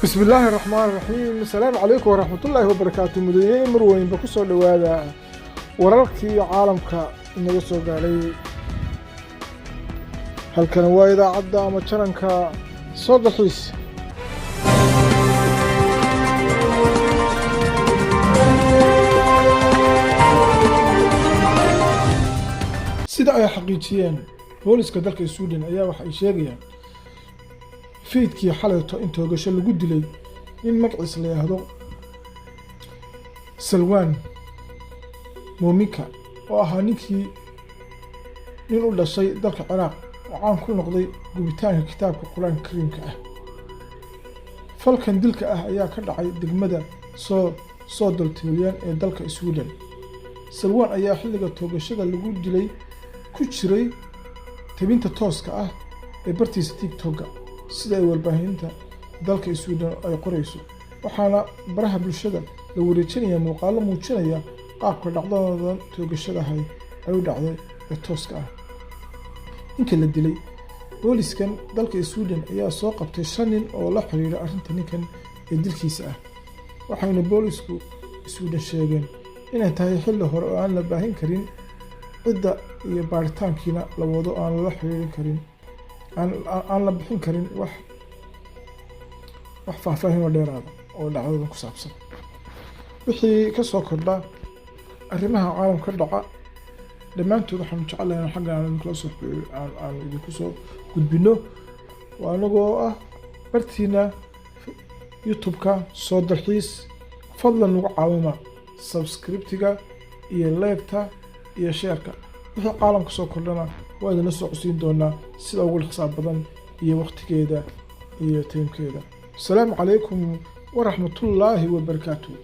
بسم الله الرحمن الرحيم. السلام عليكم ورحمة الله وبركاته. مدينين مروين بكسر لواذا ورركي عالمك إنه يسوق علي هل كان وايدا عدا متشرنك صوت حيس سيدا أي حقيقيين بوليسكا دالك السودان أيا وحي شيغيان fiidkii xalayto intoo gasho lagu dilay in magaciisa la yiraahdo Salwan Momika oo ahaa ninkii nin u dhashay dalka Ciraaq oo caan ku noqday gubitaanka kitaabka Qur'aanka Kariimka ah. Falkan dilka ah ayaa ka dhacay degmada soo dalteeyeen ee dalka Sweden. Salwan ayaa xilliga toogashada lagu dilay ku jiray tabinta tooska ah ee bartiisa TikTok sida ay warbaahinta dalka Sweden ay qorayso waxaana baraha bulshada la wareejinaya muuqaalo muujinaya qaabka dhacdada toogashada ay u dhacday ee tooska ah. inta la dilay booliskan dalka Sweden ayaa soo qabtay 5 nin oo la xiriira arrinta ninkan ee dilkiisa ah. waxayna boolisku Sweden sheegeen inay tahay xilli hore oo aan la baahin karin cidda iyo baaritaankiina la wado aan la xiriirin karin aan la bixin karin wax faahfaahin oo dheeraad oo dhacdada ku saabsan. wixii ka soo kordha arrimaha caalamka dhaca dhamaantood waxaan jecelahay xagga aan idinku soo gudbino waanagoo ah bartiina YouTube-ka soo dalxiis fadlan nagu caawima subscribe-tiga iyo like-ta iyo share-ka wixii caalamka soo kordhana waa idin soo cusub doonaa sida ugu xisaab badan iyo waqtigeeda iyo tiimkeeda. السلام عليكم ورحمة الله وبركاته.